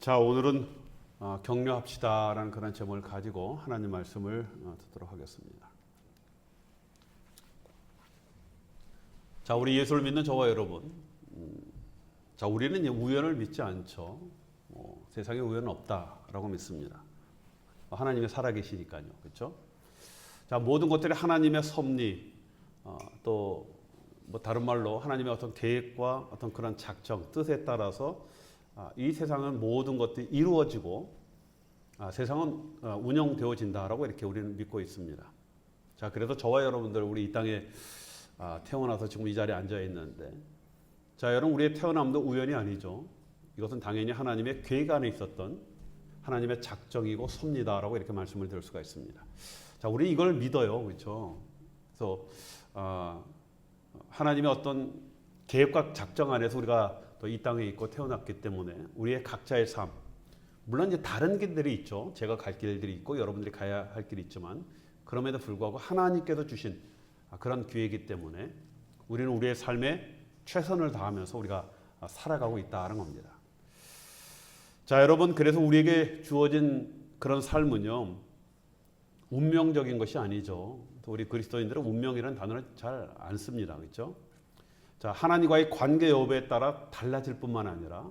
자, 오늘은 격려합시다라는 그런 제목을 가지고 하나님 말씀을 듣도록 하겠습니다. 자, 우리 예수를 믿는 저와 여러분, 자, 우리는 우연을 믿지 않죠. 세상에 우연은 없다라고 믿습니다. 하나님이 살아계시니까요, 그렇죠? 자, 모든 것들이 하나님의 섭리, 또 뭐 다른 말로 하나님의 어떤 계획과 어떤 그런 작정, 뜻에 따라서 이 세상은 모든 것들이 이루어지고 세상은 운영되어진다라고 이렇게 우리는 믿고 있습니다. 자, 그래서 저와 여러분들 우리 이 땅에 태어나서 지금 이 자리에 앉아 있는데, 자, 여러분 우리의 태어남도 우연이 아니죠. 이것은 당연히 하나님의 계획 안에 있었던 하나님의 작정이고 섭리다라고 이렇게 말씀을 드릴 수가 있습니다. 자, 우리 이걸 믿어요, 그렇죠? 그래서 하나님의 어떤 계획과 작정 안에서 우리가 또 이 땅에 있고 태어났기 때문에 우리의 각자의 삶, 물론 이제 다른 길들이 있죠. 제가 갈 길들이 있고 여러분들이 가야 할 길이 있지만 그럼에도 불구하고 하나님께서 주신 그런 기회이기 때문에 우리는 우리의 삶에 최선을 다하면서 우리가 살아가고 있다는 겁니다. 자, 여러분, 그래서 우리에게 주어진 그런 삶은요, 운명적인 것이 아니죠. 또 우리 그리스도인들은 운명이라는 단어를 잘 안 씁니다, 그렇죠? 자, 하나님과의 관계 여부에 따라 달라질 뿐만 아니라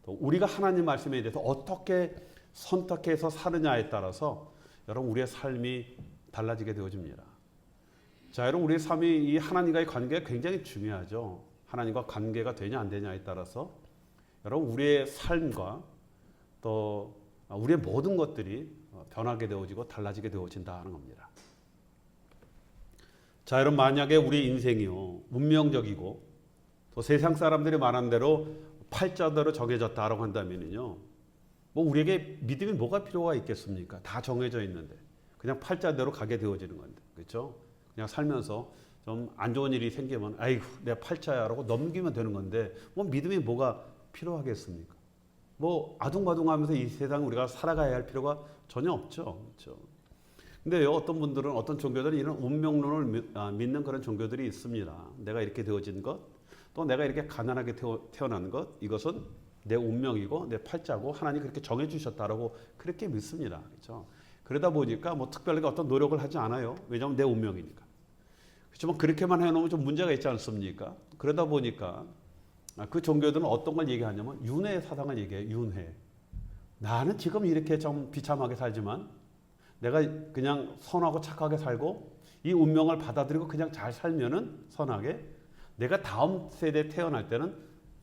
또 우리가 하나님 말씀에 대해서 어떻게 선택해서 사느냐에 따라서 여러분 우리의 삶이 달라지게 되어집니다. 자, 여러분 우리의 삶이 이 하나님과의 관계가 굉장히 중요하죠. 하나님과 관계가 되냐 안 되냐에 따라서 여러분 우리의 삶과 또 우리의 모든 것들이 변하게 되어지고 달라지게 되어진다는 겁니다. 자, 여러분 만약에 우리 인생이요 운명적이고 또 세상 사람들이 말한 대로 팔자대로 정해졌다라고 한다면요, 뭐 우리에게 믿음이 뭐가 필요가 있겠습니까? 다 정해져 있는데 그냥 팔자대로 가게 되어지는 건데, 그렇죠? 그냥 살면서 좀 안 좋은 일이 생기면 아이고 내 팔자야라고 넘기면 되는 건데 뭐 믿음이 뭐가 필요하겠습니까? 뭐 아둥바둥하면서 이 세상 우리가 살아가야 할 필요가 전혀 없죠, 그렇죠? 근데 어떤 분들은 어떤 종교들은 이런 운명론을 믿는 그런 종교들이 있습니다. 내가 이렇게 되어진 것, 또 내가 이렇게 가난하게 태어난 것, 이것은 내 운명이고 내 팔자고 하나님 그렇게 정해 주셨다라고 그렇게 믿습니다. 그렇죠? 그러다 보니까 뭐 특별하게 어떤 노력을 하지 않아요. 왜냐하면 내 운명이니까. 그렇지만 그렇게만 해놓으면 좀 문제가 있지 않습니까? 그러다 보니까 그 종교들은 어떤 걸 얘기하냐면 윤회 사상을 얘기해요. 윤회. 나는 지금 이렇게 좀 비참하게 살지만 내가 그냥 선하고 착하게 살고 이 운명을 받아들이고 그냥 잘 살면은 선하게 내가 다음 세대에 태어날 때는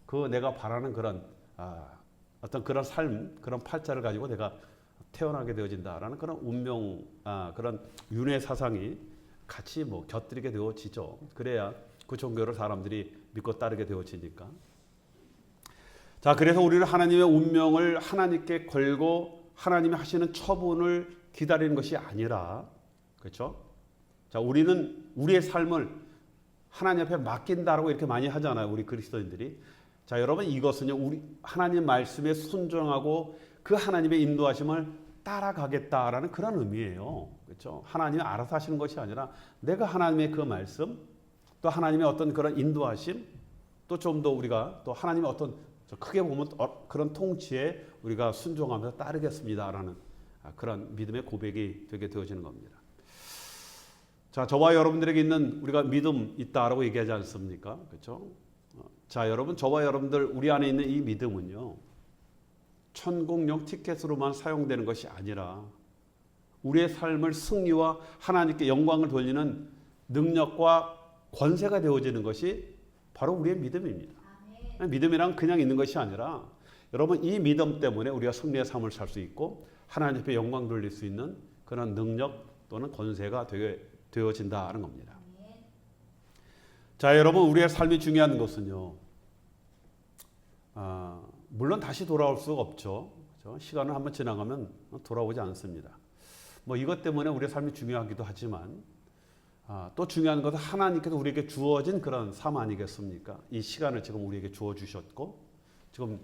그 내가 바라는 그런 어떤 그런 삶, 그런 팔자를 가지고 내가 태어나게 되어진다라는 그런 운명, 그런 윤회 사상이 같이 뭐 곁들이게 되어지죠. 그래야 그 종교를 사람들이 믿고 따르게 되어지니까. 자, 그래서 우리는 하나님의 운명을 하나님께 걸고 하나님이 하시는 처분을 기다리는 것이 아니라, 그렇죠? 자, 우리는 우리의 삶을 하나님 앞에 맡긴다라고 이렇게 많이 하잖아요, 우리 그리스도인들이. 자, 여러분 이것은요, 우리 하나님 말씀에 순종하고 그 하나님의 인도하심을 따라가겠다라는 그런 의미예요, 그렇죠? 하나님이 알아서 하시는 것이 아니라 내가 하나님의 그 말씀, 또 하나님의 어떤 그런 인도하심, 또 좀 더 우리가 또 하나님의 어떤 크게 보면 그런 통치에 우리가 순종하면서 따르겠습니다라는 그런 믿음의 고백이 되게 되어지는 겁니다. 자, 저와 여러분들에게 있는 우리가 믿음 있다라고 얘기하지 않습니까? 그렇죠? 자, 여러분 저와 여러분들 우리 안에 있는 이 믿음은요, 천국용 티켓으로만 사용되는 것이 아니라 우리의 삶을 승리와 하나님께 영광을 돌리는 능력과 권세가 되어지는 것이 바로 우리의 믿음입니다. 믿음이란 그냥 있는 것이 아니라 여러분 이 믿음 때문에 우리가 승리의 삶을 살 수 있고 하나님 앞에 영광 돌릴 수 있는 그런 능력 또는 권세가 되어진다는 겁니다. 자, 여러분 우리의 삶이 중요한 것은요, 물론 다시 돌아올 수가 없죠. 그렇죠? 시간을 한번 지나가면 돌아오지 않습니다. 뭐 이것 때문에 우리의 삶이 중요하기도 하지만 또 중요한 것은 하나님께서 우리에게 주어진 그런 삶 아니겠습니까? 이 시간을 지금 우리에게 주어 주셨고 지금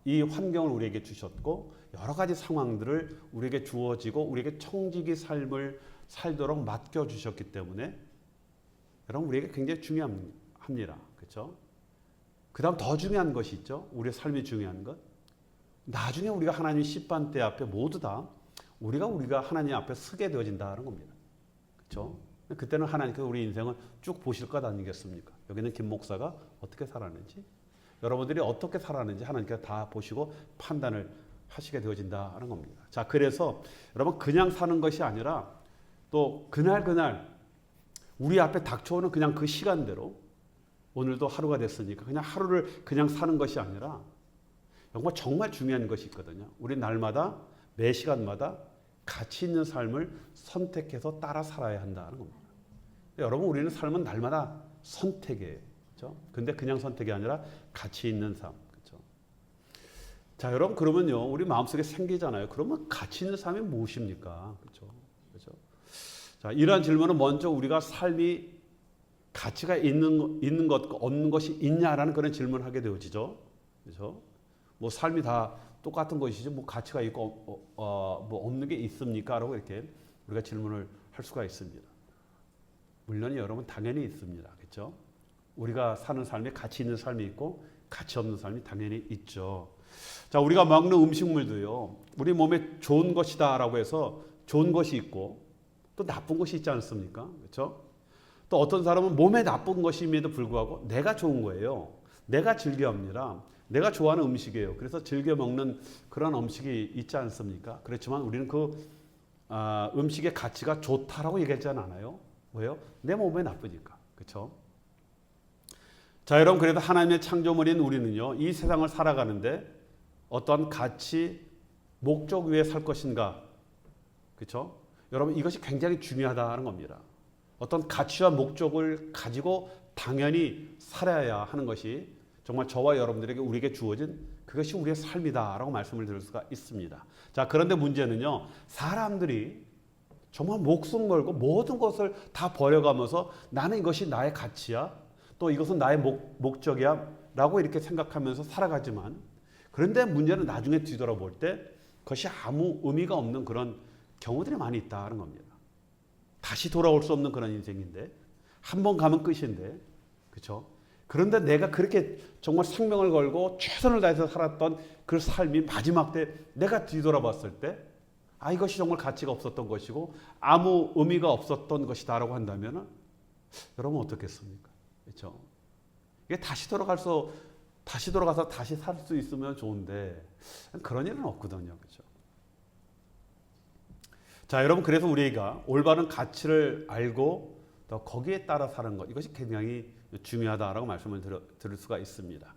이 환경을 우리에게 주셨고 여러 가지 상황들을 우리에게 주어지고 우리에게 청지기 삶을 살도록 맡겨주셨기 때문에 여러분 우리에게 굉장히 중요합니다. 그렇죠? 그 다음 더 중요한 것이 있죠. 우리의 삶이 중요한 것. 나중에 우리가 하나님 심판대 앞에 모두 다 우리가 하나님 앞에 서게 되어진다는 겁니다. 그렇죠? 그때는 하나님께서 우리 인생을 쭉 보실 것 아니겠습니까? 여기는 김 목사가 어떻게 살았는지, 여러분들이 어떻게 살았는지 하나님께서 다 보시고 판단을 하시게 되어진다는 겁니다. 자, 그래서 여러분 그냥 사는 것이 아니라 또 그날 우리 앞에 닥쳐오는 그냥 그 시간대로 오늘도 하루가 됐으니까 그냥 하루를 그냥 사는 것이 아니라 정말 중요한 것이 있거든요. 우리 날마다 매 시간마다 가치 있는 삶을 선택해서 따라 살아야 한다는 겁니다. 여러분 우리는 삶은 날마다 선택이에요. 그렇죠? 근데 그냥 선택이 아니라 가치 있는 삶. 그렇죠? 자, 여러분 그러면요. 우리 마음속에 생기잖아요. 그러면 가치 있는 삶이 무엇입니까? 그렇죠? 그렇죠? 자, 이러한 질문은 먼저 우리가 삶이 가치가 있는 것과 없는 것이 있냐라는 그런 질문을 하게 되어지죠. 그렇죠? 뭐 삶이 다 똑같은 것이지 뭐 가치가 있고 뭐 없는 게 있습니까?라고 이렇게 우리가 질문을 할 수가 있습니다. 물론 여러분 당연히 있습니다. 그렇죠? 우리가 사는 삶에 가치 있는 삶이 있고 가치 없는 삶이 당연히 있죠. 자, 우리가 먹는 음식물도요. 우리 몸에 좋은 것이다라고 해서 좋은 것이 있고 또 나쁜 것이 있지 않습니까? 그렇죠? 또 어떤 사람은 몸에 나쁜 것임에도 불구하고 내가 좋은 거예요. 내가 즐겨합니다. 내가 좋아하는 음식이에요. 그래서 즐겨 먹는 그런 음식이 있지 않습니까? 그렇지만 우리는 그 음식의 가치가 좋다라고 얘기하지 않아요. 왜요? 내 몸에 나쁘니까. 그렇죠? 자, 여러분 그래도 하나님의 창조물인 우리는요. 이 세상을 살아가는데 어떤 가치, 목적 위에 살 것인가? 그렇죠? 여러분 이것이 굉장히 중요하다는 겁니다. 어떤 가치와 목적을 가지고 당연히 살아야 하는 것이 정말 저와 여러분들에게 우리에게 주어진 그것이 우리의 삶이다라고 말씀을 드릴 수가 있습니다. 자, 그런데 문제는요. 사람들이 정말 목숨 걸고 모든 것을 다 버려가면서 나는 이것이 나의 가치야. 또 이것은 나의 목적이야. 라고 이렇게 생각하면서 살아가지만 그런데 문제는 나중에 뒤돌아볼 때 그것이 아무 의미가 없는 그런 경우들이 많이 있다는 겁니다. 다시 돌아올 수 없는 그런 인생인데 한 번 가면 끝인데 그렇죠? 그런데 내가 그렇게 정말 생명을 걸고 최선을 다해서 살았던 그 삶이 마지막 때 내가 뒤돌아봤을 때 이것이 정말 가치가 없었던 것이고 아무 의미가 없었던 것이다라고 한다면 여러분 어떻겠습니까? 그렇죠? 이게 다시 돌아가서 다시 살 수 있으면 좋은데 그런 일은 없거든요. 그렇죠? 자, 여러분 그래서 우리가 올바른 가치를 알고 또 거기에 따라 사는 것 이것이 굉장히 중요하다라고 말씀을 드릴 수가 있습니다.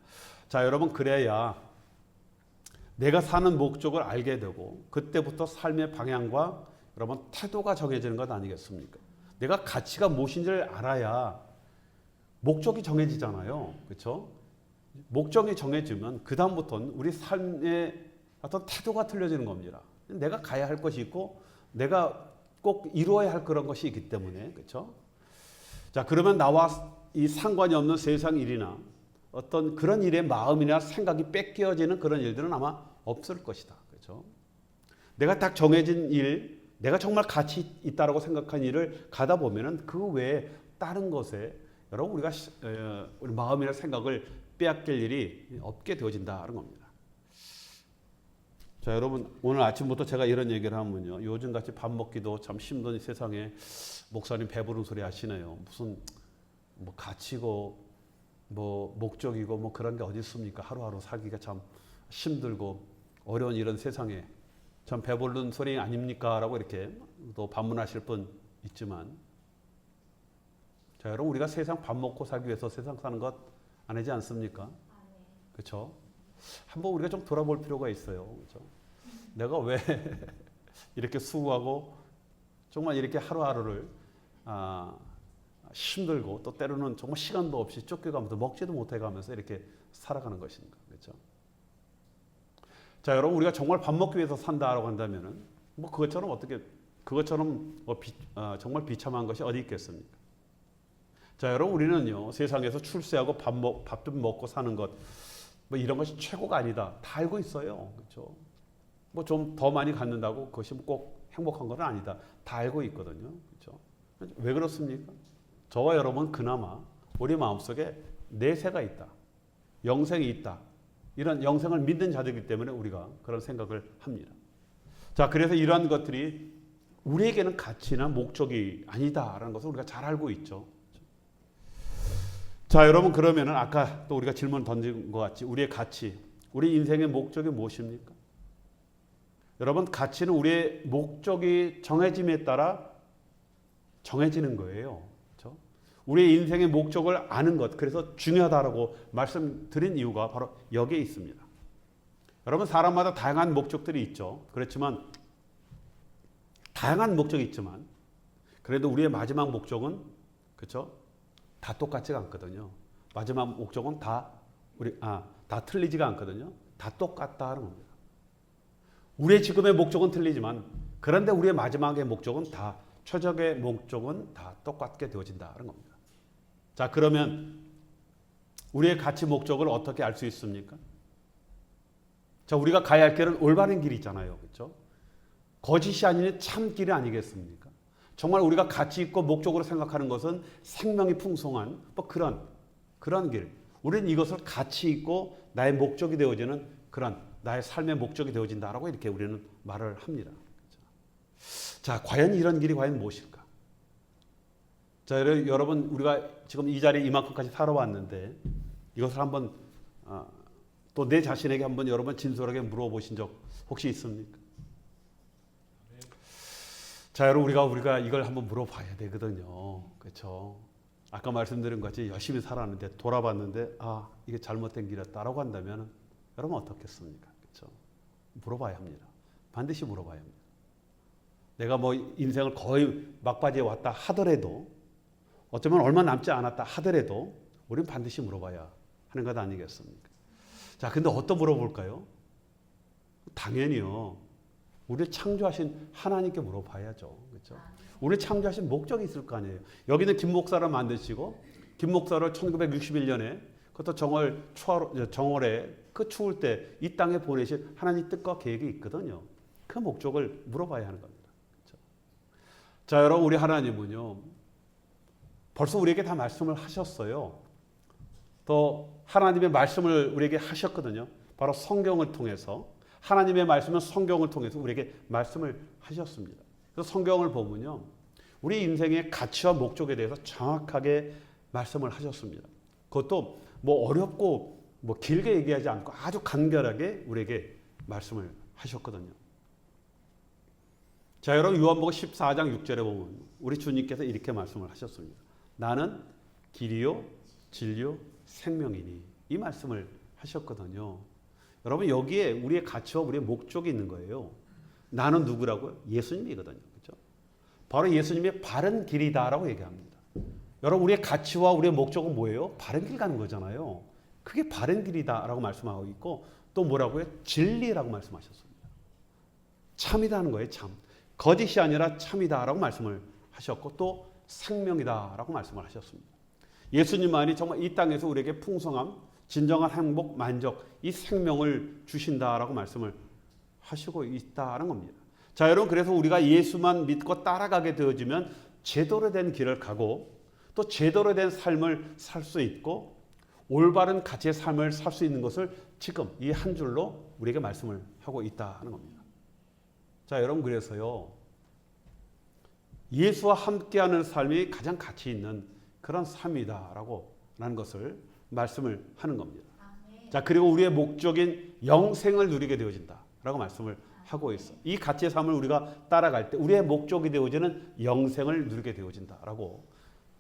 자, 여러분 그래야 내가 사는 목적을 알게 되고 그때부터 삶의 방향과 여러분 태도가 정해지는 것 아니겠습니까? 내가 가치가 무엇인지를 알아야 목적이 정해지잖아요. 그렇죠? 목적이 정해지면 그 다음부터는 우리 삶의 어떤 태도가 틀려지는 겁니다. 내가 가야 할 것이 있고 내가 꼭 이루어야 할 그런 것이 있기 때문에 그렇죠? 자, 그러면 나와 이 상관이 없는 세상 일이나 어떤 그런 일의 마음이나 생각이 뺏겨지는 그런 일들은 아마 없을 것이다. 그렇죠? 내가 딱 정해진 일, 내가 정말 가치 있다라고 생각한 일을 가다 보면은 그 외에 다른 것에 여러분 우리가 우리 마음이나 생각을 빼앗길 일이 없게 되어진다는 겁니다. 자, 여러분 오늘 아침부터 제가 이런 얘기를 하면요. 요즘같이 밥 먹기도 참 힘든 세상에 목사님 배부른 소리 하시네요. 무슨 뭐 가치고 뭐 목적이고 뭐 그런 게 어디 있습니까? 하루하루 살기가 참 힘들고 어려운 이런 세상에 참 배부른 소리 아닙니까? 라고 이렇게 또 반문하실 분 있지만 자, 여러분 우리가 세상 밥 먹고 살기 위해서 세상 사는 것 아니지 않습니까? 그렇죠? 한번 우리가 좀 돌아볼 필요가 있어요. 그렇죠? 내가 왜 이렇게 수고하고 정말 이렇게 하루하루를 힘들고 또 때로는 정말 시간도 없이 쫓겨가면서 먹지도 못해가면서 이렇게 살아가는 것인가, 그렇죠? 자, 여러분 우리가 정말 밥 먹기 위해서 산다라고 한다면은 뭐 그것처럼 정말 비참한 것이 어디 있겠습니까? 자, 여러분 우리는요 세상에서 출세하고 밥 좀 먹고 사는 것 뭐 이런 것이 최고가 아니다 다 알고 있어요, 그렇죠? 뭐 좀 더 많이 갖는다고 그것이 꼭 행복한 건 아니다 다 알고 있거든요, 그렇죠? 왜 그렇습니까? 저와 여러분 그나마 우리 마음속에 내세가 있다, 영생이 있다, 이런 영생을 믿는 자들이기 때문에 우리가 그런 생각을 합니다. 자, 그래서 이러한 것들이 우리에게는 가치나 목적이 아니다라는 것을 우리가 잘 알고 있죠. 자, 여러분, 그러면은 아까 또 우리가 질문 던진 것 같이 우리의 가치, 우리 인생의 목적이 무엇입니까? 여러분, 가치는 우리의 목적이 정해짐에 따라 정해지는 거예요. 그렇죠? 우리의 인생의 목적을 아는 것, 그래서 중요하다라고 말씀드린 이유가 바로 여기에 있습니다. 여러분, 사람마다 다양한 목적들이 있죠. 그렇지만 다양한 목적이 있지만 그래도 우리의 마지막 목적은 그렇죠? 다 똑같지가 않거든요. 마지막 목적은 다 틀리지가 않거든요. 다 똑같다는 겁니다. 우리의 지금의 목적은 틀리지만 그런데 우리의 마지막의 목적은 다 최적의 목적은 다 똑같게 되어진다는 겁니다. 자, 그러면 우리의 가치 목적을 어떻게 알 수 있습니까? 자, 우리가 가야 할 길은 올바른 길이 있잖아요. 그렇죠? 거짓이 아닌 참 길이 아니겠습니까? 정말 우리가 가치 있고 목적으로 생각하는 것은 생명이 풍성한 뭐 그런 길. 우리는 이것을 가치 있고 나의 목적이 되어지는 그런 나의 삶의 목적이 되어진다라고 이렇게 우리는 말을 합니다. 자, 과연 이런 길이 과연 무엇일까? 자, 여러분, 우리가 지금 이 자리에 이만큼까지 살아왔는데 이것을 한번 또 내 자신에게 한번 여러분 진솔하게 물어보신 적 혹시 있습니까? 자, 여러분, 우리가 이걸 한번 물어봐야 되거든요. 그렇죠? 아까 말씀드린 것 같이 열심히 살았는데 돌아봤는데 이게 잘못된 길이었다라고 한다면 여러분 어떻겠습니까? 그렇죠? 물어봐야 합니다. 반드시 물어봐야 합니다. 내가 뭐 인생을 거의 막바지에 왔다 하더라도 어쩌면 얼마 남지 않았다 하더라도 우리는 반드시 물어봐야 하는 것 아니겠습니까? 자, 근데 어떤 물어볼까요? 당연히요. 우리를 창조하신 하나님께 물어봐야죠. 그렇죠? 우리를 창조하신 목적이 있을 거 아니에요. 여기는 김 목사를 만드시고 김 목사를 1961년에 그것도 정월에 그 추울 때 이 땅에 보내신 하나님 뜻과 계획이 있거든요. 그 목적을 물어봐야 하는 겁니다. 그렇죠? 자, 여러분, 우리 하나님은요. 벌써 우리에게 다 말씀을 하셨어요. 또 하나님의 말씀을 우리에게 하셨거든요. 바로 성경을 통해서. 하나님의 말씀은 성경을 통해서 우리에게 말씀을 하셨습니다. 그래서 성경을 보면요. 우리 인생의 가치와 목적에 대해서 정확하게 말씀을 하셨습니다. 그것도 뭐 어렵고 뭐 길게 얘기하지 않고 아주 간결하게 우리에게 말씀을 하셨거든요. 자, 여러분, 요한복음 14장 6절에 보면 우리 주님께서 이렇게 말씀을 하셨습니다. 나는 길이요 진리요 생명이니, 이 말씀을 하셨거든요. 여러분, 여기에 우리의 가치와 우리의 목적이 있는 거예요. 나는 누구라고요? 예수님이거든요. 그렇죠? 바로 예수님의 바른 길이다라고 얘기합니다. 여러분, 우리의 가치와 우리의 목적은 뭐예요? 바른 길 가는 거잖아요. 그게 바른 길이다라고 말씀하고 있고 또 뭐라고요? 진리라고 말씀하셨습니다. 참이다는 거예요. 참. 거짓이 아니라 참이다라고 말씀을 하셨고 또 생명이다라고 말씀을 하셨습니다. 예수님만이 정말 이 땅에서 우리에게 풍성함, 진정한 행복, 만족, 이 생명을 주신다라고 말씀을 하시고 있다는 겁니다. 자, 여러분, 그래서 우리가 예수만 믿고 따라가게 되어지면 제대로 된 길을 가고 또 제대로 된 삶을 살 수 있고 올바른 가치의 삶을 살 수 있는 것을 지금 이 한 줄로 우리에게 말씀을 하고 있다는 겁니다. 자, 여러분, 그래서요. 예수와 함께하는 삶이 가장 가치 있는 그런 삶이다라고 하는 것을 말씀을 하는 겁니다. 자, 그리고 우리의 목적인 영생을 누리게 되어진다라고 말씀을 하고 있어. 이 가치의 삶을 우리가 따라갈 때 우리의 목적이 되어지는 영생을 누리게 되어진다라고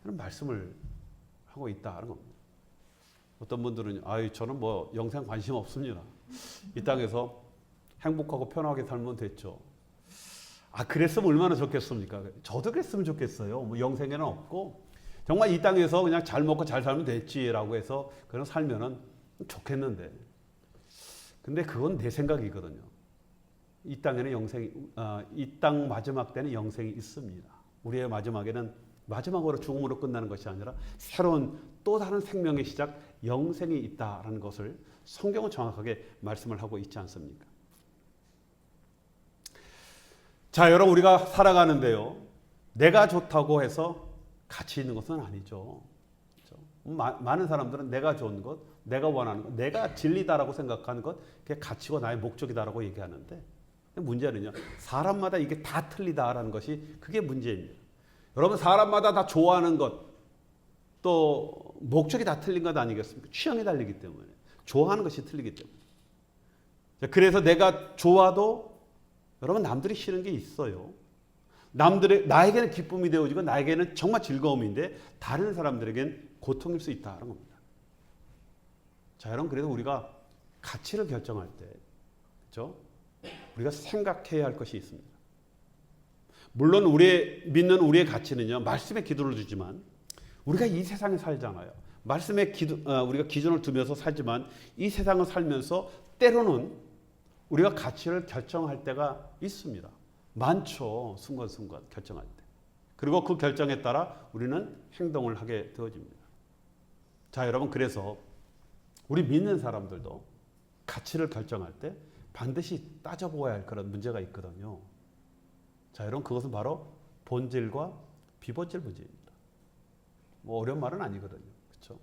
그런 말씀을 하고 있다는 겁니다. 어떤 분들은 저는 뭐 영생 관심 없습니다. 이 땅에서 행복하고 편하게 살면 됐죠. 그랬으면 얼마나 좋겠습니까? 저도 그랬으면 좋겠어요. 뭐 영생에는 없고 정말 이 땅에서 그냥 잘 먹고 잘 살면 됐지라고 해서 그런 살면은 좋겠는데. 근데 그건 내 생각이거든요. 이 땅에는 이 땅 마지막 때는 영생이 있습니다. 우리의 마지막에는 마지막으로 죽음으로 끝나는 것이 아니라 새로운 또 다른 생명의 시작, 영생이 있다라는 것을 성경은 정확하게 말씀을 하고 있지 않습니까? 자, 여러분, 우리가 살아가는데요. 내가 좋다고 해서 가치 있는 것은 아니죠. 그렇죠? 많은 사람들은 내가 좋은 것, 내가 원하는 것, 내가 진리다라고 생각하는 것, 그게 가치고 나의 목적이다라고 얘기하는데 문제는요. 사람마다 이게 다 틀리다라는 것이 그게 문제입니다. 여러분 사람마다 다 좋아하는 것, 또 목적이 다 틀린 것 아니겠습니까? 취향이 달리기 때문에. 좋아하는 것이 틀리기 때문에. 그래서 내가 좋아도 여러분 남들이 싫은 게 있어요. 나에게는 기쁨이 되어지고 나에게는 정말 즐거움인데 다른 사람들에게는 고통일 수 있다는 겁니다. 자, 여러분 그래서 우리가 가치를 결정할 때 그렇죠? 우리가 생각해야 할 것이 있습니다. 물론 믿는 우리의 가치는요. 말씀에 기도를 두지만 우리가 이 세상에 살잖아요. 말씀에 우리가 기준을 두면서 살지만 이 세상을 살면서 때로는 우리가 가치를 결정할 때가 있습니다. 많죠. 순간순간 결정할 때. 그리고 그 결정에 따라 우리는 행동을 하게 되어집니다. 자, 여러분 그래서 우리 믿는 사람들도 가치를 결정할 때 반드시 따져보아야 할 그런 문제가 있거든요. 자, 여러분 그것은 바로 본질과 비본질 문제입니다. 뭐 어려운 말은 아니거든요. 그렇죠?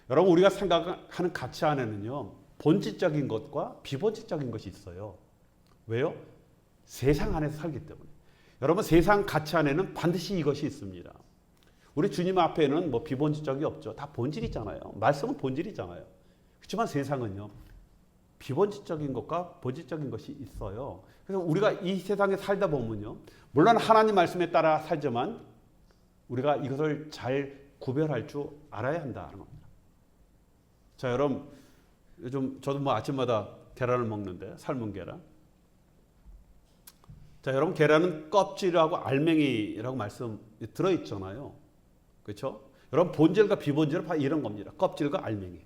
여러분 우리가 생각하는 가치 안에는요. 본질적인 것과 비본질적인 것이 있어요. 왜요? 세상 안에서 살기 때문에. 여러분 세상 가치 안에는 반드시 이것이 있습니다. 우리 주님 앞에는 뭐 비본질적이 없죠. 다 본질이잖아요. 말씀은 본질이잖아요. 그렇지만 세상은요. 비본질적인 것과 본질적인 것이 있어요. 그래서 우리가 이 세상에 살다 보면요. 물론 하나님 말씀에 따라 살지만 우리가 이것을 잘 구별할 줄 알아야 한다는 겁니다. 자, 여러분 요즘 저도 뭐 아침마다 계란을 먹는데 삶은 계란. 자, 여러분 계란은 껍질하고 알맹이라고 말씀 들어있잖아요. 그렇죠? 여러분 본질과 비본질은 바로 이런 겁니다. 껍질과 알맹이.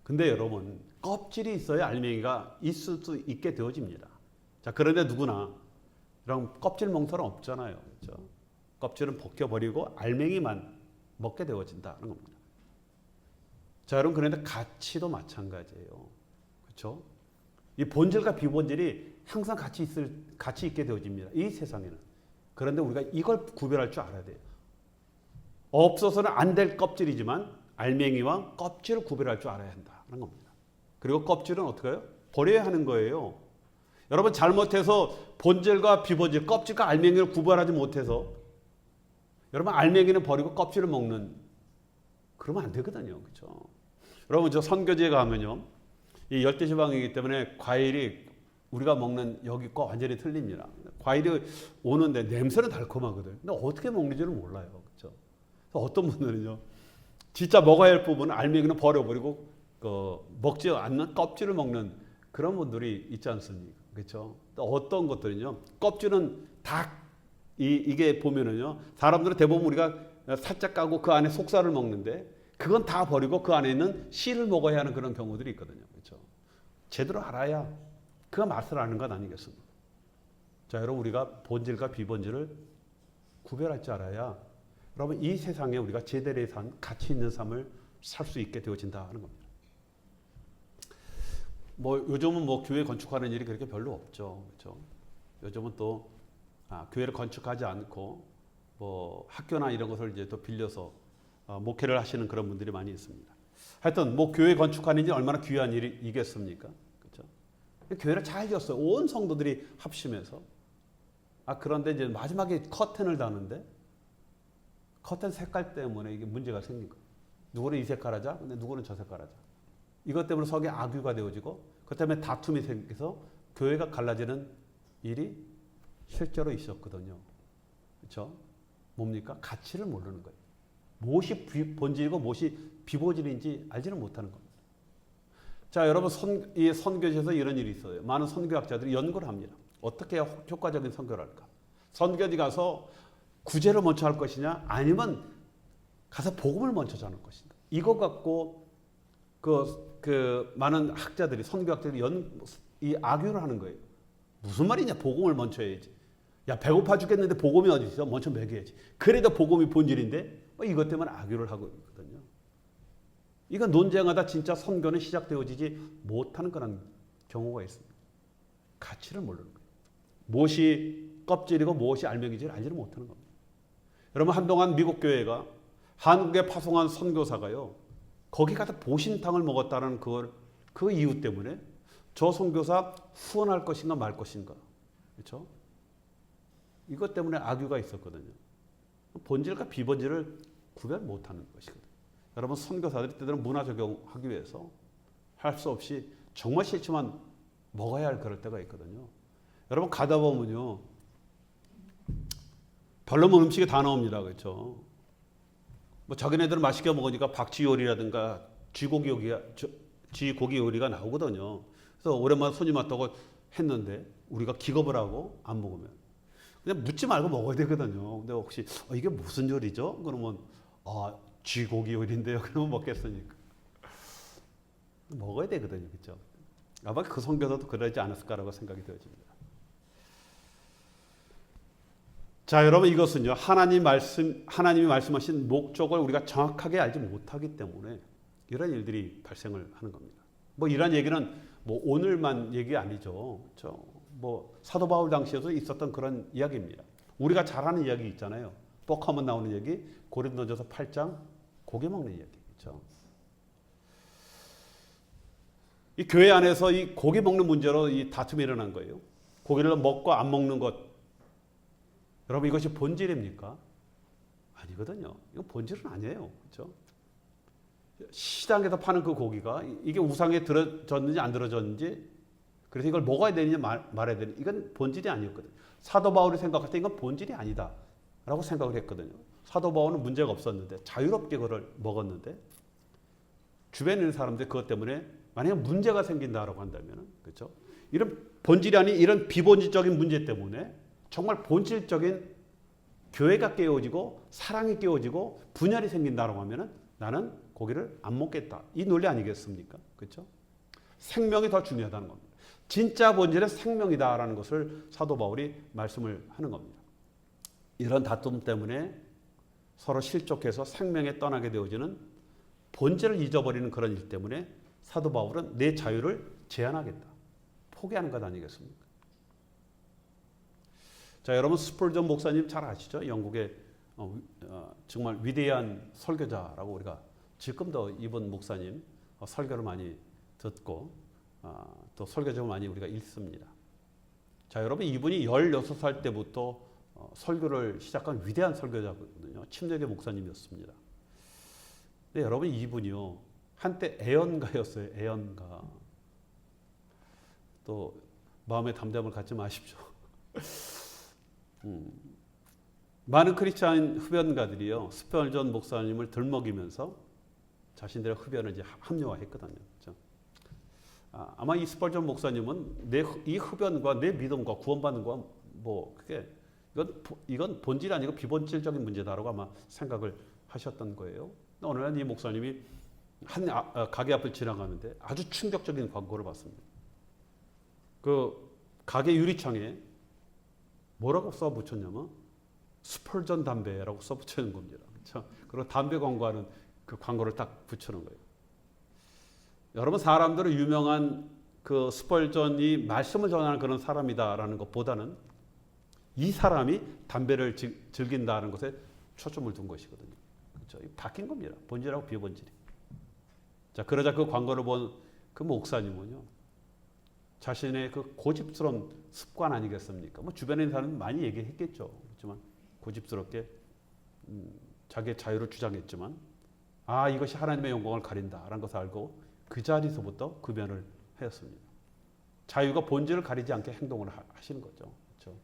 근데 여러분 껍질이 있어야 알맹이가 있을 수 있게 되어집니다. 자, 그런데 누구나 여러분 껍질 먹는 사람 없잖아요. 그렇죠? 껍질은 벗겨버리고 알맹이만 먹게 되어진다는 겁니다. 자, 여러분 그런데 가치도 마찬가지예요. 그렇죠? 이 본질과 비본질이 항상 같이 있게 되어집니다. 이 세상에는. 그런데 우리가 이걸 구별할 줄 알아야 돼요. 없어서는 안 될 껍질이지만 알맹이와 껍질을 구별할 줄 알아야 한다는 겁니다. 그리고 껍질은 어떻게 해요? 버려야 하는 거예요. 여러분 잘못해서 본질과 비본질, 껍질과 알맹이를 구별하지 못해서 여러분 알맹이는 버리고 껍질을 먹는 그러면 안 되거든요. 그렇죠? 여러분 저 선교지에 가면요. 이 열대지방이기 때문에 과일이 우리가 먹는 여기과 완전히 틀립니다. 과일이 오는데 냄새는 달콤하거든요. 근데 어떻게 먹는지는 몰라요. 그렇죠? 어떤 분들은요. 진짜 먹어야 할 부분은 알맹이는 버려버리고 먹지 않는 껍질을 먹는 그런 분들이 있지 않습니까? 그렇죠? 또 어떤 것들은요. 껍질은 다 이게 보면은요. 사람들은 대부분 우리가 살짝 까고 그 안에 속살을 먹는데 그건 다 버리고 그 안에 있는 씨를 먹어야 하는 그런 경우들이 있거든요. 그렇죠? 제대로 알아야 그 맛을 아는 것 아니겠습니까? 자, 여러분 우리가 본질과 비본질을 구별할 줄 알아야 여러분 이 세상에 우리가 제대로 산 가치 있는 삶을 살 수 있게 되어진다는 겁니다. 뭐 요즘은 뭐 교회 건축하는 일이 그렇게 별로 없죠. 그렇죠? 요즘은 또 교회를 건축하지 않고 뭐 학교나 이런 것을 이제 또 빌려서 목회를 하시는 그런 분들이 많이 있습니다. 하여튼 뭐 교회 건축하는 일이 얼마나 귀한 일이겠습니까? 그렇죠? 교회를 잘 지었어요. 온 성도들이 합심해서. 그런데 이제 마지막에 커튼을 다는데 커튼 색깔 때문에 이게 문제가 생긴 거예요. 누구는 이 색깔 하자, 근데 누구는 저 색깔 하자. 이것 때문에 서로 악유가 되어지고 그 때문에 다툼이 생겨서 교회가 갈라지는 일이 실제로 있었거든요. 그렇죠? 뭡니까? 가치를 모르는 거예요. 무엇이 본질이고 무엇이 비본질인지 알지는 못하는 겁니다. 자, 여러분 이 선교지에서 이런 일이 있어요. 많은 선교학자들이 연구를 합니다. 어떻게 해야 효과적인 선교를 할까? 선교지 가서 구제를 먼저 할 것이냐 아니면 가서 복음을 먼저 전할 것인가? 이거 갖고 그 많은 학자들이 선교학자들이 이 악유를 하는 거예요. 무슨 말이냐? 복음을 먼저 해야지. 야, 배고파 죽겠는데 복음이 어디 있어? 먼저 먹여야지. 그래도 복음이 본질인데 이것 때문에 악유를 하고 있거든요. 이거 논쟁하다 진짜 선교는 시작되어지지 못하는 그런 경우가 있습니다. 가치를 모르는 거예요. 무엇이 껍질이고 무엇이 알맹이지를 알지를 못하는 겁니다. 여러분 한동안 미국 교회가 한국에 파송한 선교사가요. 거기 가서 보신탕을 먹었다는 그 이유 때문에 저 선교사 후원할 것인가 말 것인가. 그렇죠? 이것 때문에 악유가 있었거든요. 본질과 비본질을 구별 못하는 것이거든요. 여러분 선교사들이 때때로 문화 적용하기 위해서 할 수 없이 정말 싫지만 먹어야 할 그럴 때가 있거든요. 여러분 가다 보면요. 별로 먹는 음식이 다 나옵니다. 그렇죠? 뭐 자기네들은 맛있게 먹으니까 박쥐 요리라든가 쥐고기 요리가 나오거든요. 그래서 오랜만에 손님 왔다고 했는데 우리가 기겁을 하고 안 먹으면 그냥 묻지 말고 먹어야 되거든요. 근데 혹시 이게 무슨 요리죠? 그러면 쥐고기 요리인데요. 그러면 먹겠으니까 먹어야 되거든요. 그렇죠? 아마 그 선교사도 그러지 않았을까라고 생각이 되어집니다. 자, 여러분 이것은요. 하나님이 말씀하신 목적을 우리가 정확하게 알지 못하기 때문에 이런 일들이 발생을 하는 겁니다. 뭐 이런 얘기는 뭐 오늘만 얘기 아니죠. 그렇죠? 뭐 사도 바울 당시에도 있었던 그런 이야기입니다. 우리가 잘 아는 이야기 있잖아요. 뻑하면 나오는 얘기. 고린도전서 8장 고기 먹는 이야기. 그렇죠? 이 교회 안에서 이 고기 먹는 문제로 이 다툼이 일어난 거예요. 고기를 먹고 안 먹는 것. 여러분 이것이 본질입니까? 아니거든요. 이거 본질은 아니에요. 그렇죠? 시장에서 파는 그 고기가 이게 우상에 들어졌는지 안 들어졌는지 그래서 이걸 먹어야 되느냐 말아야 되느냐 이건 본질이 아니었거든요. 사도 바울이 생각할 때 이건 본질이 아니다 라고 생각을 했거든요. 사도 바울은 문제가 없었는데 자유롭게 그걸 먹었는데 주변에 있는 사람들이 그것 때문에 만약에 문제가 생긴다라고 한다면 그렇죠? 이런 본질이 아닌 이런 비본질적인 문제 때문에 정말 본질적인 교회가 깨어지고 사랑이 깨어지고 분열이 생긴다라고 하면 나는 고기를 안 먹겠다. 이 논리 아니겠습니까? 그렇죠? 생명이 더 중요하다는 겁니다. 진짜 본질은 생명이다라는 것을 사도 바울이 말씀을 하는 겁니다. 이런 다툼 때문에 서로 실족해서 생명에 떠나게 되어지는 본질을 잊어버리는 그런 일 때문에 사도 바울은 내 자유를 제한하겠다. 포기하는 것 아니겠습니까? 자, 여러분 스펄전 목사님 잘 아시죠? 영국의 정말 위대한 설교자라고 우리가 지금도 이분 목사님 설교를 많이 듣고 또 설교적을 많이 우리가 읽습니다. 자, 여러분 이분이 16살 때부터 설교를 시작한 위대한 설교자거든요. 침례교 목사님이었습니다. 근데 여러분 이분이요. 한때 애연가였어요. 애연가. 또 마음의 담담을 갖지 마십시오. 많은 크리스찬 흡연가들이요. 스펄전 목사님을 들먹이면서 자신들의 흡연을 이제 합리화했거든요. 그렇죠? 아마 이 스펄전 목사님은 이 흡연과 내 믿음과 구원받는 거 뭐 그게 이건 본질이 아니고 비본질적인 문제다라고 아마 생각을 하셨던 거예요. 어느 날 이 목사님이 한 가게 앞을 지나가는데 아주 충격적인 광고를 봤습니다. 그 가게 유리창에 뭐라고 써붙였냐면 스펄전 담배라고 써붙이는 겁니다. 그렇죠? 그리고 담배 광고하는 그 광고를 딱 붙여놓은 거예요. 여러분 사람들은 유명한 그 스펄전이 말씀을 전하는 그런 사람이다라는 것보다는 이 사람이 담배를 즐긴다는 것에 초점을 둔 것이거든요. 그렇죠? 바뀐 겁니다. 본질하고 비본질이. 자, 그러자 그 광고를 본 그 목사님은요. 자신의 그 고집스러운 습관 아니겠습니까? 뭐 주변에 있는 사람은 많이 얘기했겠죠. 그렇지만 고집스럽게 자기의 자유를 주장했지만 이것이 하나님의 영광을 가린다라는 것을 알고 그 자리에서부터 구변을 하였습니다. 자유가 본질을 가리지 않게 행동을 하시는 거죠. 그렇죠?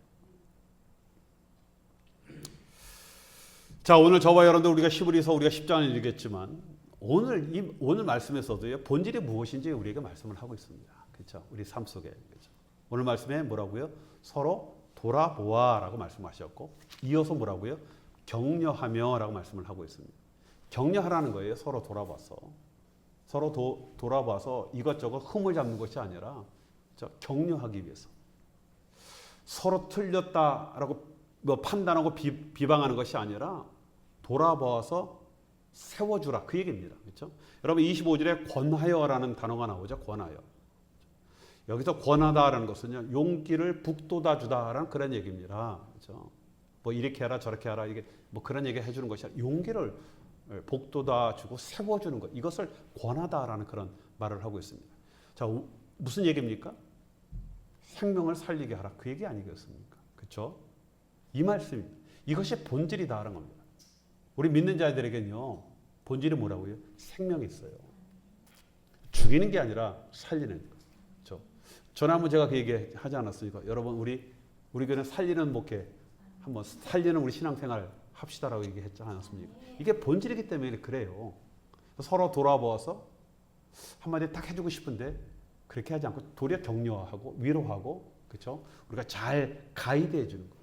자, 오늘 저와 여러분들 우리가 히브리서 우리가 10장을 읽겠지만 오늘 말씀에서도요. 본질이 무엇인지 우리에게 말씀을 하고 있습니다. 그렇죠? 우리 삶 속에. 그렇죠? 오늘 말씀에 뭐라고요? 서로 돌아보아라고 말씀하셨고 이어서 뭐라고요? 격려하며라고 말씀을 하고 있습니다. 격려하라는 거예요. 서로 돌아봐서. 서로 돌아봐서 이것저것 흠을 잡는 것이 아니라 격려하기 위해서. 서로 틀렸다라고 판단하고 비방하는 것이 아니라 돌아봐서 세워주라. 그 얘기입니다. 그렇죠? 여러분 25절에 권하여라는 단어가 나오죠. 권하여. 여기서 권하다라는 것은요. 용기를 북돋아 주다라는 그런 얘기입니다. 그렇죠? 뭐 이렇게 해라 저렇게 해라 이게 뭐 그런 얘기 해주는 것이 아니라 용기를 복도다 주고 세워주는 것, 이것을 권하다라는 그런 말을 하고 있습니다. 자, 무슨 얘기입니까? 생명을 살리게 하라, 그 얘기 아니겠습니까? 그렇죠? 이 말씀입니다. 이것이 본질이다라는 겁니다. 우리 믿는 자들에게는요, 본질이 뭐라고요? 생명이 있어요. 죽이는 게 아니라 살리는 것. 그렇죠? 전에 제가 그 얘기 하지 않았습니까? 여러분, 우리 교회는 살리는 목회, 한번 살리는 우리 신앙생활 합시다라고 얘기했지 않았습니까? 이게 본질이기 때문에 그래요. 서로 돌아보아서 한마디 딱 해주고 싶은데 그렇게 하지 않고 도리어 격려하고 위로하고, 그렇죠? 우리가 잘 가이드해 주는 거,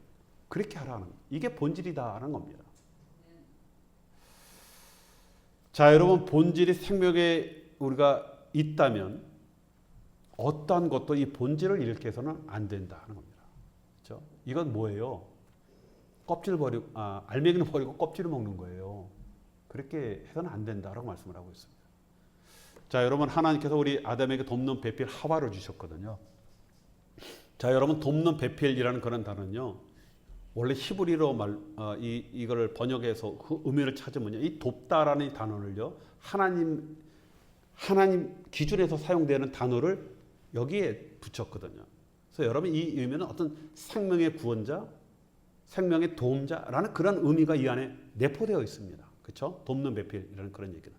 그렇게 하라는 거. 이게 본질이다라는 겁니다. 자, 여러분, 본질이 생명에 우리가 있다면 어떠한 것도 이 본질을 잃게 해서는 안 된다는 겁니다. 그렇죠? 이건 뭐예요? 껍질 버리고, 알맹이는 버리고 껍질을 먹는 거예요. 그렇게 해서는 안 된다라고 말씀을 하고 있습니다. 자, 여러분, 하나님께서 우리 아담에게 돕는 배필 하와를 주셨거든요. 자, 여러분, 돕는 배필이라는 그런 단어는요, 원래 히브리로 이거를 번역해서 그 의미를 찾으면요, 이 돕다라는 단어를요, 하나님 기준에서 사용되는 단어를 여기에 붙였거든요. 그래서 여러분, 이 의미는 어떤 생명의 구원자, 생명의 도움자라는 그런 의미가 이 안에 내포되어 있습니다. 그렇죠? 돕는 배필이라는 그런 얘기는.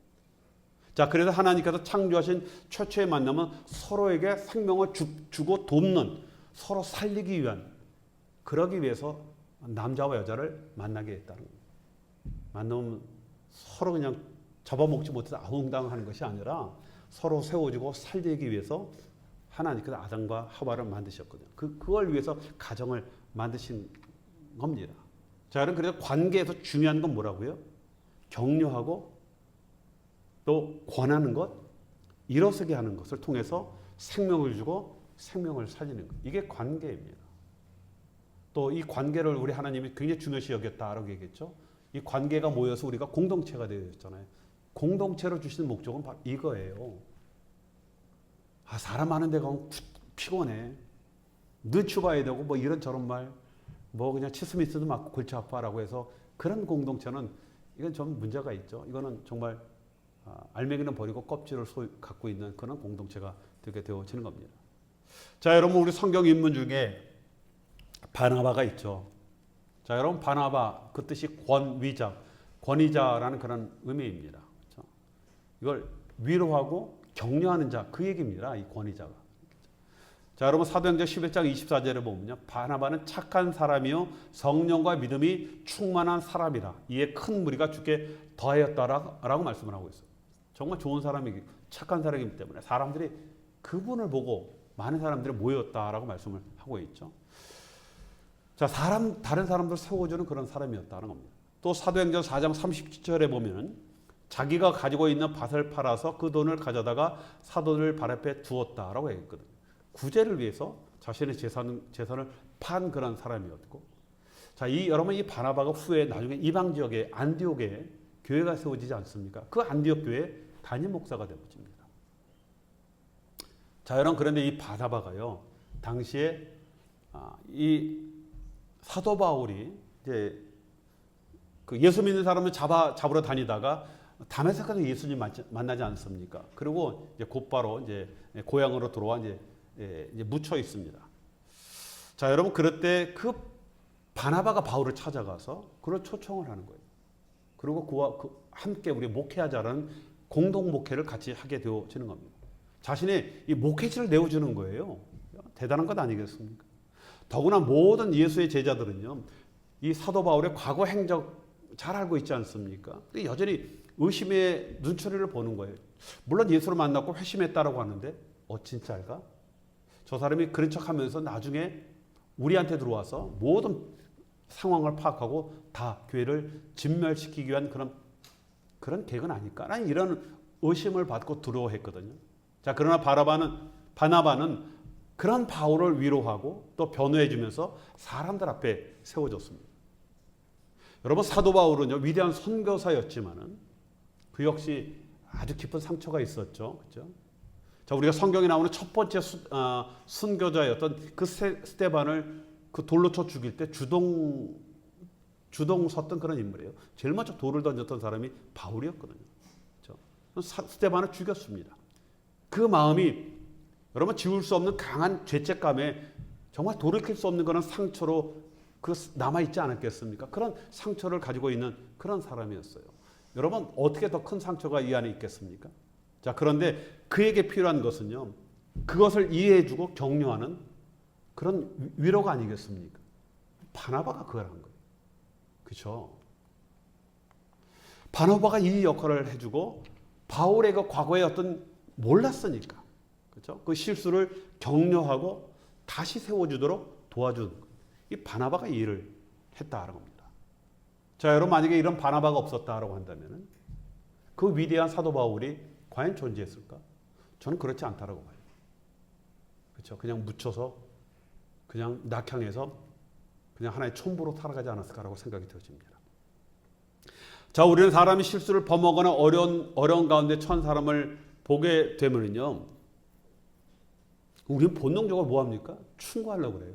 자, 그래서 하나님께서 창조하신 최초의 만남은 서로에게 생명을 주고 돕는, 서로 살리기 위한, 그러기 위해서 남자와 여자를 만나게 했다는 거예요. 만나면 서로 그냥 잡아먹지 못해서 아웅당하는 것이 아니라 서로 세워주고 살리기 위해서 하나님께서 아담과 하와를 만드셨거든요. 그걸 위해서 가정을 만드신 겁니다. 자, 여러분, 그래서 관계에서 중요한 건 뭐라고요? 격려하고 또 권하는 것, 일어서게 하는 것을 통해서 생명을 주고 생명을 살리는 것. 이게 관계입니다. 또 이 관계를 우리 하나님이 굉장히 중요시 여겼다라고 얘기했죠. 이 관계가 모여서 우리가 공동체가 되어 있잖아요. 공동체로 주시는 목적은 바로 이거예요. 사람 많은 데 가면 피곤해. 늦춰 봐야 되고 뭐 이런저런 말, 뭐 그냥 치스미스도 맞고 골치 아파라고 해서 그런 공동체는 이건 좀 문제가 있죠. 이거는 정말 알맹이는 버리고 껍질을 갖고 있는 그런 공동체가 되게 되어지는 겁니다. 자, 여러분, 우리 성경 인물 중에 바나바가 있죠. 자, 여러분, 바나바, 그 뜻이 권위자라는 그런 의미입니다. 그렇죠? 이걸 위로하고 격려하는 자, 그 얘기입니다. 이 권위자가. 자, 여러분, 사도행전 11장 24절에 보면요, 바나바는 착한 사람이요 성령과 믿음이 충만한 사람이라 이에 큰 무리가 주께 더하였다라고 말씀을 하고 있어요. 정말 좋은 사람이기, 착한 사람이기 때문에 사람들이 그분을 보고 많은 사람들이 모였다라고 말씀을 하고 있죠. 자, 다른 사람들 세워주는 그런 사람이었다는 겁니다. 또 사도행전 4장 37절에 보면 자기가 가지고 있는 밭을 팔아서 그 돈을 가져다가 사도들 발 앞에 두었다라고 했거든요. 구제를 위해서 자신의 재산을 판 그런 사람이었고, 자, 여러분, 이 바나바가 후에 나중에 이방 지역에 안디옥에 교회가 세워지지 않습니까? 그 안디옥 교회 담임 목사가 되어집니다. 자, 여러분, 그런데 이 바나바가요, 당시에 이 사도 바울이 이제 그 예수 믿는 사람을 잡으러 다니다가 다메섹에서 예수님 만나지 않습니까? 그리고 이제 곧바로 이제 고향으로 돌아와 이제 묻혀 있습니다. 자, 여러분, 그럴 때 그 바나바가 바울을 찾아가서 그를 초청을 하는 거예요. 그리고 그와 함께 우리 목회하자라는 공동 목회를 같이 하게 되어지는 겁니다. 자신의 이 목회지를 내어주는 거예요. 대단한 것 아니겠습니까? 더구나 모든 예수의 제자들은요, 이 사도 바울의 과거 행적 잘 알고 있지 않습니까? 근데 여전히 의심의 눈초리를 보는 거예요. 물론 예수를 만났고 회심했다라고 하는데 진짜일까? 저 사람이 그런 척하면서 나중에 우리한테 들어와서 모든 상황을 파악하고 다 교회를 진멸시키기 위한 그런 계획은 아닐까? 라는 이런 의심을 받고 두려워했거든요. 자, 그러나 바나바는 그런 바울을 위로하고 또 변호해 주면서 사람들 앞에 세워줬습니다. 여러분, 사도 바울은요, 위대한 선교사였지만은 그 역시 아주 깊은 상처가 있었죠. 그렇죠? 자, 우리가 성경에 나오는 첫 번째 순교자였던 그 스데반을 그 돌로 쳐 죽일 때 주동 섰던 그런 인물이에요. 제일 먼저 돌을 던졌던 사람이 바울이었거든요. 그렇죠? 스데반을 죽였습니다. 그 마음이 여러분 지울 수 없는 강한 죄책감에 정말 돌이킬 수 없는 그런 상처로 남아있지 않았겠습니까? 그런 상처를 가지고 있는 그런 사람이었어요. 여러분 어떻게 더 큰 상처가 이 안에 있겠습니까? 자, 그런데 그에게 필요한 것은요, 그것을 이해해주고 격려하는 그런 위로가 아니겠습니까? 바나바가 그걸 한 거예요. 그렇죠? 바나바가 이 역할을 해주고 바울의 그 과거의 어떤 몰랐으니까, 그렇죠? 그 실수를 격려하고 다시 세워주도록 도와준 이 바나바가 이 일을 했다는 겁니다. 자, 여러분 만약에 이런 바나바가 없었다라고 한다면 그 위대한 사도 바울이 과연 존재했을까? 저는 그렇지 않다라고 봐요. 그렇죠? 그냥 묻혀서 그냥 낙향해서 그냥 하나의 촌부로 살아가지 않았을까라고 생각이 들어집니다. 자, 우리는 사람이 실수를 범하거나 어려운 가운데 처한 사람을 보게 되면요, 우리는 본능적으로 뭐 합니까? 충고하려고 그래요.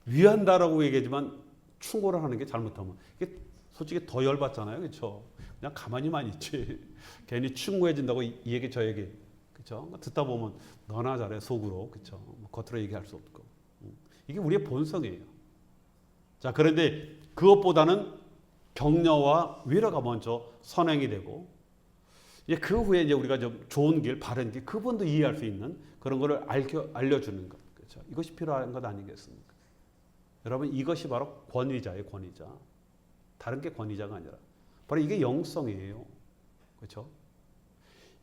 위한다라고 얘기하지만 충고를 하는 게 잘못하면 이게 솔직히 더 열받잖아요. 그렇죠? 그냥 가만히만 있지. 괜히 충고해준다고 이 얘기 저 얘기. 그렇죠? 듣다 보면 너나 잘해 속으로. 그렇죠? 겉으로 얘기할 수 없고. 이게 우리의 본성이에요. 자, 그런데 그것보다는 격려와 위로가 먼저 선행이 되고, 이제 그 후에 이제 우리가 좀 좋은 길, 바른 길, 그분도 이해할 수 있는 그런 거를 알려주는 것. 그렇죠? 이것이 필요한 것 아니겠습니까? 여러분, 이것이 바로 권위자예요, 권위자. 다른 게 권위자가 아니라. 바로 이게 영성이에요. 그렇죠?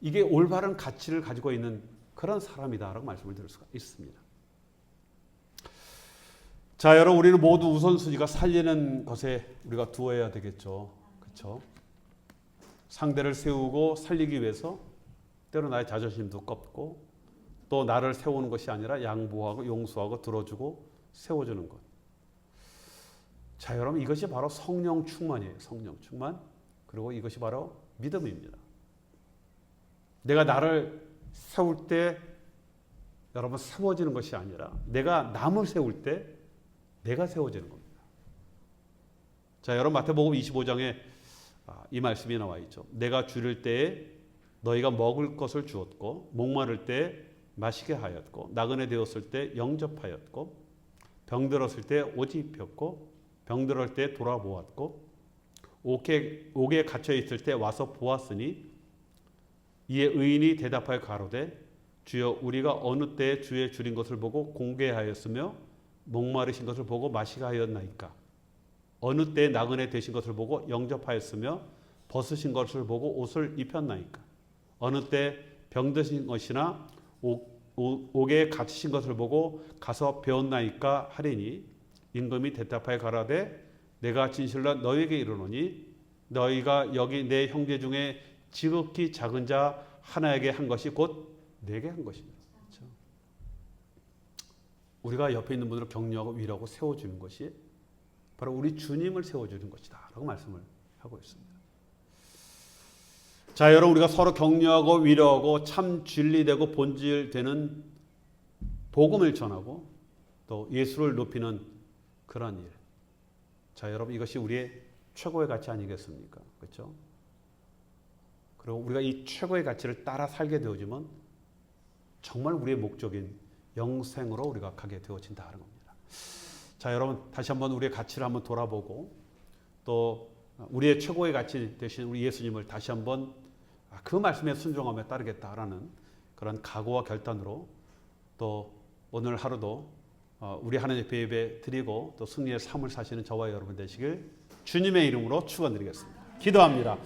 이게 올바른 가치를 가지고 있는 그런 사람이다라고 말씀을 드릴 수가 있습니다. 자, 여러분, 우리는 모두 우선순위가 살리는 것에 우리가 두어야 되겠죠. 그렇죠? 상대를 세우고 살리기 위해서 때로 나의 자존심도 꺾고 또 나를 세우는 것이 아니라 양보하고 용서하고 들어주고 세워주는 것. 자, 여러분, 이것이 바로 성령 충만이에요. 성령 충만. 그리고 이것이 바로 믿음입니다. 내가 나를 세울 때 여러분 세워지는 것이 아니라 내가 남을 세울 때 내가 세워지는 겁니다. 자, 여러분 마태복음 25장에 이 말씀이 나와 있죠. 내가 줄일 때에 너희가 먹을 것을 주었고 목마를 때 마시게 하였고 나그네 되었을 때 영접하였고 병들었을 때 옷 입혔고 병들을 때 돌아보았고 옥에 갇혀 있을 때 와서 보았으니 이에 의인이 대답하여 가로되 주여 우리가 어느 때에 주의 줄인 것을 보고 공개하였으며 목마르신 것을 보고 마시게 하였나이까 어느 때에 나그네 되신 것을 보고 영접하였으며 벗으신 것을 보고 옷을 입혔나이까 어느 때 병드신 것이나 옥에 갇히신 것을 보고 가서 배웠나이까 하리니 임금이 대답하여 가라되 내가 진실로 너희에게 이르노니 너희가 여기 내 형제 중에 지극히 작은 자 하나에게 한 것이 곧 내게 한 것입니다. 그렇죠? 우리가 옆에 있는 분들을 격려하고 위로하고 세워주는 것이 바로 우리 주님을 세워주는 것이다 라고 말씀을 하고 있습니다. 자, 여러분, 우리가 서로 격려하고 위로하고 참 진리되고 본질되는 복음을 전하고 또 예수를 높이는 그런 일. 자, 여러분, 이것이 우리의 최고의 가치 아니겠습니까? 그렇죠? 그리고 우리가 이 최고의 가치를 따라 살게 되어지면 정말 우리의 목적인 영생으로 우리가 가게 되어진다는 겁니다. 자, 여러분, 다시 한번 우리의 가치를 한번 돌아보고 또 우리의 최고의 가치 되신 우리 예수님을 다시 한번 그 말씀에 순종하며 따르겠다라는 그런 각오와 결단으로 또 오늘 하루도 우리 하나님 앞에 예배 드리고 또 승리의 삶을 사시는 저와 여러분 되시길 주님의 이름으로 축원드리겠습니다. 기도합니다.